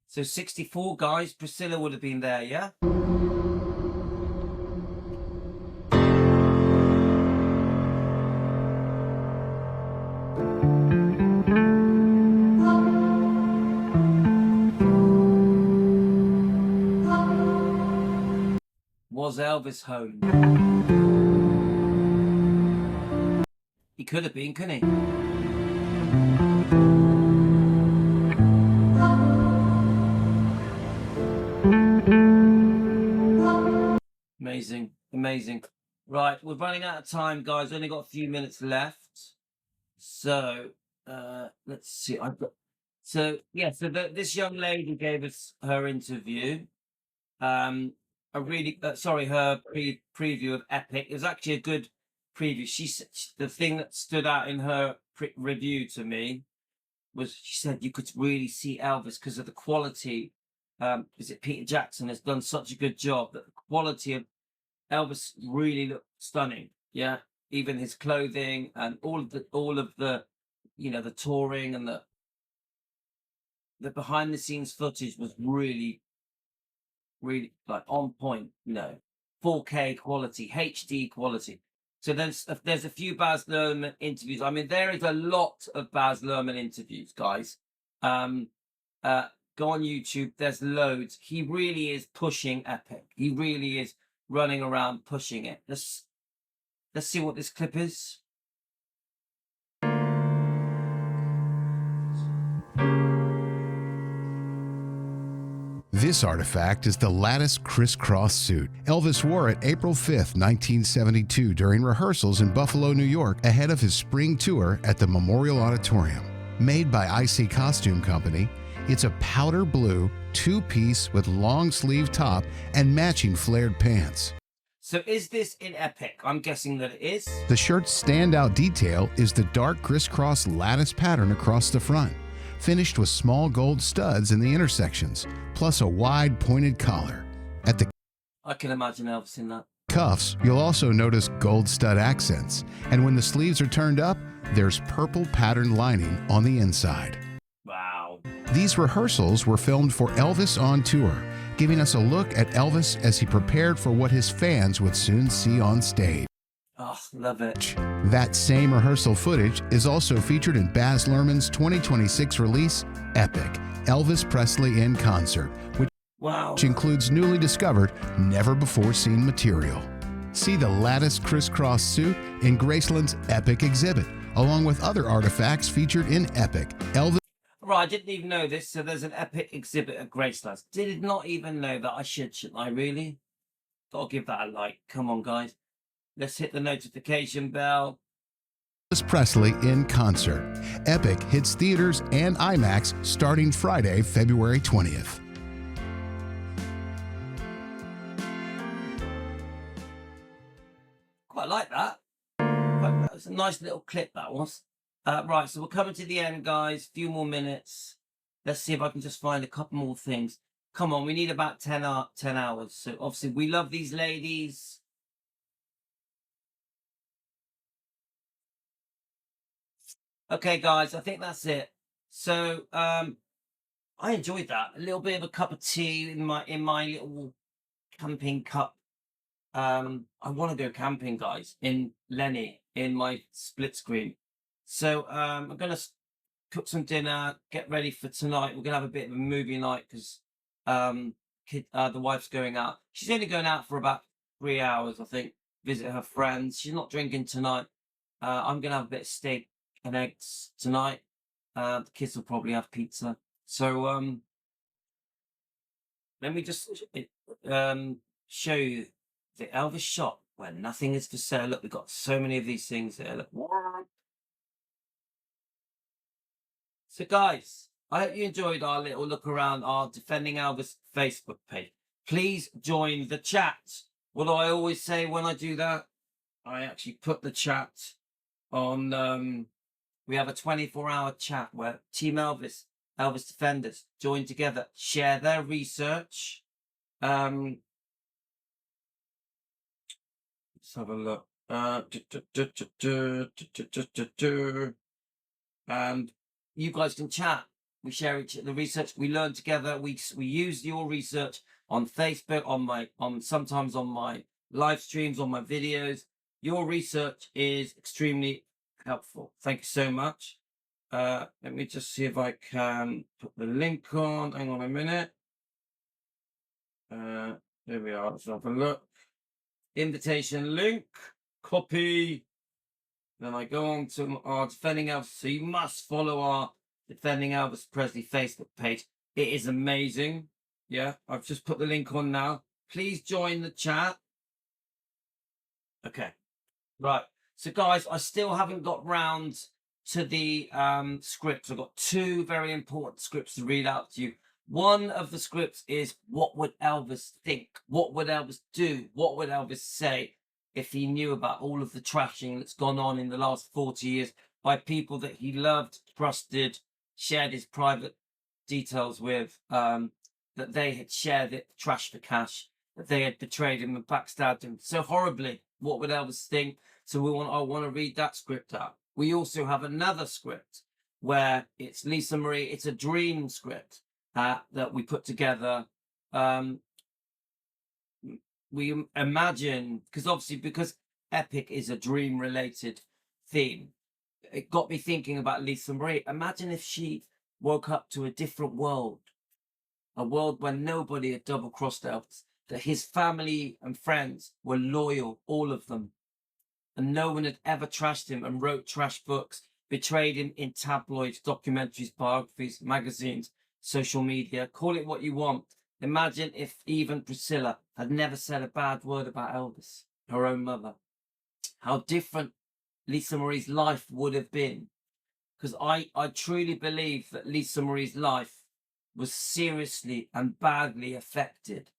A: So 64, guys. Priscilla would have been there, yeah? Was Elvis home? He could have been, couldn't he? Amazing, amazing. Right, we're running out of time, guys. Only got a few minutes left. So, let's see. This young lady gave us her interview. Her preview of Epic. It was actually a good preview. The thing that stood out in her review to me was she said you could really see Elvis because of the quality. Is it Peter Jackson has done such a good job that the quality of Elvis really looked stunning. Yeah, even his clothing and all of the the touring and the behind the scenes footage was really like on point. 4K quality, HD quality. So there's a few Baz Luhrmann interviews. I mean, there is a lot of Baz Luhrmann interviews, guys. Go on YouTube. There's loads. He really is pushing Epic. He really is running around pushing it. Let's see what this clip is.
O: This artifact is the lattice crisscross suit. Elvis wore it April 5th, 1972 during rehearsals in Buffalo, New York ahead of his spring tour at the Memorial Auditorium. Made by IC Costume Company, it's a powder blue two-piece with long sleeve top and matching flared pants.
A: So is this in Epic? I'm guessing that it is.
O: The shirt's standout detail is the dark crisscross lattice pattern across the front, finished with small gold studs in the intersections, plus a wide pointed collar. At the
A: I can imagine Elvis in that.
O: cuffs, you'll also notice gold stud accents, and when the sleeves are turned up, there's purple pattern lining on the inside.
A: Wow.
O: These rehearsals were filmed for Elvis on Tour, giving us a look at Elvis as he prepared for what his fans would soon see on stage.
A: Oh, love it.
O: That same rehearsal footage is also featured in Baz Luhrmann's 2026 release, Epic, Elvis Presley in Concert, which includes newly discovered, never-before-seen material. See the lattice crisscross suit in Graceland's Epic exhibit, along with other artifacts featured in Epic, Elvis.
A: Right, I didn't even know this. So there's an Epic exhibit at Graceland. Did not even know that. I shouldn't I, really? Gotta give that a like. Come on, guys. Let's hit the notification bell.
O: Elvis Presley in Concert. Epic hits theaters and IMAX starting Friday, February 20th.
A: Quite like that. That was a nice little clip, that was. Right, so we're coming to the end, guys. Few more minutes. Let's see if I can just find a couple more things. Come on, we need about 10 hours. So obviously we love these ladies. Okay, guys, I think that's it. So I enjoyed that. A little bit of a cup of tea in my little camping cup. I want to go camping, guys, in Lenny in my split screen. So I'm gonna cook some dinner, get ready for tonight. We're gonna have a bit of a movie night because the wife's going out. She's only going out for about 3 hours, I think. Visit her friends. She's not drinking tonight. I'm gonna have a bit of steak and eggs tonight. The kids will probably have pizza. So let me just show you the Elvis shop where nothing is for sale. Look, we've got so many of these things there. Look. So guys, I hope you enjoyed our little look around our Defending Elvis Facebook page. Please join the chat. What do I always say when I do that? I actually put the chat on. We have a 24-hour chat where Team Elvis, Elvis Defenders, join together, share their research. Let's have a look. And you guys can chat. We share the research. We learn together. We use your research on Facebook, sometimes on my live streams, on my videos. Your research is extremely helpful. Thank you so much. Let me just see if I can put the link on. Hang on a minute. There we are. Let's have a look. invitation link, copy. Then I go on to our Defending Elvis. So you must follow our Defending Elvis Presley Facebook page. It is amazing. Yeah, I've just put the link on now. Please join the chat. Okay, right. So guys, I still haven't got round to the scripts. I've got two very important scripts to read out to you. One of the scripts is, what would Elvis think? What would Elvis do? What would Elvis say if he knew about all of the trashing that's gone on in the last 40 years by people that he loved, trusted, shared his private details with, that they had shared it, trash for cash, that they had betrayed him and backstabbed him so horribly? What would Elvis think? So I want to read that script out. We also have another script where it's Lisa Marie. It's a dream script that we put together. We imagine, because Epic is a dream related theme, it got me thinking about Lisa Marie. Imagine if she woke up to a different world, a world where nobody had double crossed Elvis, that his family and friends were loyal, all of them, and no one had ever trashed him and wrote trash books, betrayed him in tabloids, documentaries, biographies, magazines, social media, call it what you want. Imagine if even Priscilla had never said a bad word about Elvis, her own mother. How different Lisa Marie's life would have been. Because I truly believe that Lisa Marie's life was seriously and badly affected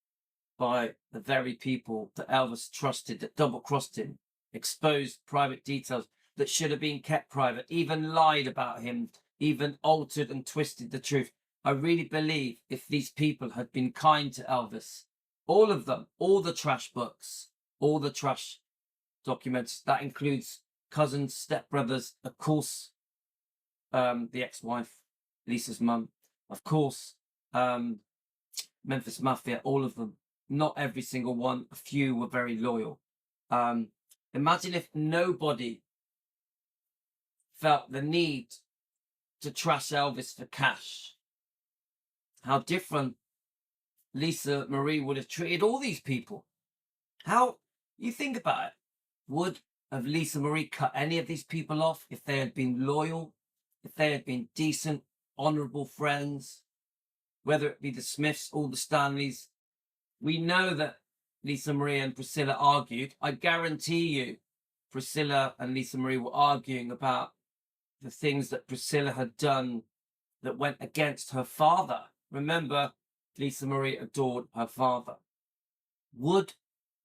A: by the very people that Elvis trusted, that double-crossed him, exposed private details that should have been kept private, even lied about him, even altered and twisted the truth. I really believe if these people had been kind to Elvis, all of them, all the trash books, all the trash documents, that includes cousins, stepbrothers, of course, the ex-wife, Lisa's mum, of course, Memphis Mafia, all of them. Not every single one. A few were very loyal. Imagine if nobody felt the need to trash Elvis for cash. How different Lisa Marie would have treated all these people. How, you think about it, would have Lisa Marie cut any of these people off if they had been loyal, if they had been decent, honourable friends, whether it be the Smiths or the Stanleys? We know that Lisa Marie and Priscilla argued. I guarantee you Priscilla and Lisa Marie were arguing about the things that Priscilla had done that went against her father. Remember, Lisa Marie adored her father. Would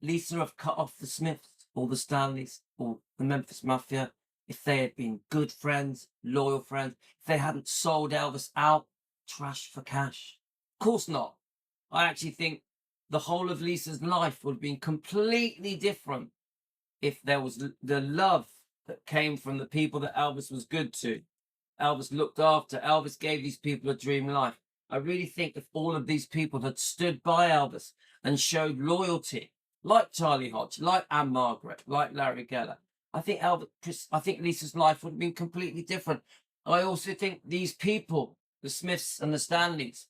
A: Lisa have cut off the Smiths or the Stanleys or the Memphis Mafia if they had been good friends, loyal friends, if they hadn't sold Elvis out, trash for cash? Of course not. I actually think the whole of Lisa's life would have been completely different if there was the love that came from the people that Elvis was good to. Elvis looked after. Elvis gave these people a dream life. I really think if all of these people had stood by Elvis and showed loyalty, like Charlie Hodge, like Anne Margaret, like Larry Geller, I think Lisa's life would have been completely different. I also think these people, the Smiths and the Stanleys,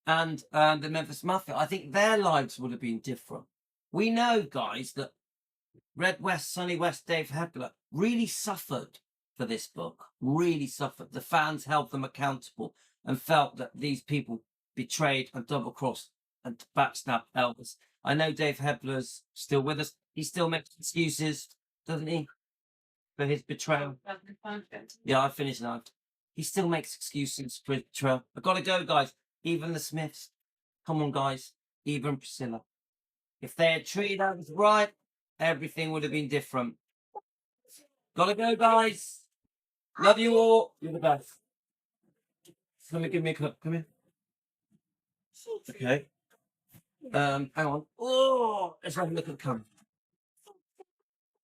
A: and the Memphis Mafia, I think their lives would have been different. We know, guys, that Red West, Sonny West, Dave Hepler really suffered for this book, really suffered. The fans held them accountable and felt that these people betrayed and double-crossed and backstabbed Elvis. I know Dave Hepler's still with us. He still makes excuses, doesn't he, for his betrayal? Yeah, I finished now. He still makes excuses for his betrayal. I've got to go, guys. Even the Smiths. Come on, guys. Even Priscilla. If they had treated Elvis right, everything would have been different. Gotta go, guys. Love you all. You're the best. Come here, give me a cup. Come here. Okay. Hang on. Oh, let's have a look at the camera.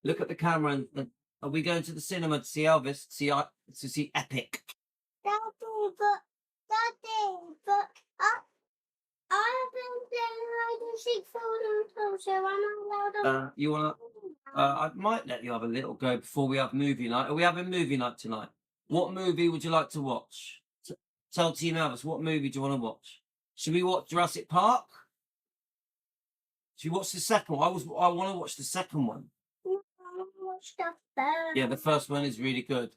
A: Look at the camera. And are we going to the cinema to see Elvis? To see Epic?
P: Daddy, I've been playing hide and seek for them, so I'm not allowed on.
A: You wanna? I might let you have a little go before we have movie night. Are we having movie night tonight? What movie would you like to watch? Tell Team Elvis, what movie do you want to watch? Should we watch Jurassic Park? Should you watch the second one? I want to watch the second one.
P: No, I want to watch the first.
A: Yeah, the first one is really good.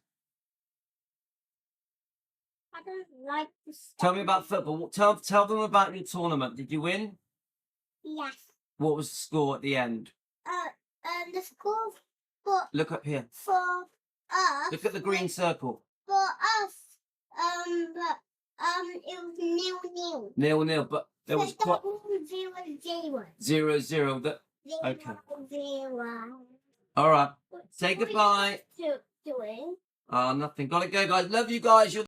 P: I don't like the
A: Tell me about football. Tell them about your tournament. Did you win?
P: Yes.
A: What was the score at the end?
P: The score for
A: Look up here.
P: for us.
A: Look at the green circle.
P: For us, it was 0-0.
A: 0-0, but there was
P: So
A: quite...
P: that means 0-0.
A: 0-0. That...
P: 0-0.
A: Okay. All right. Say goodbye.
P: Doing.
A: Nothing. Gotta go, guys. Love you guys. You're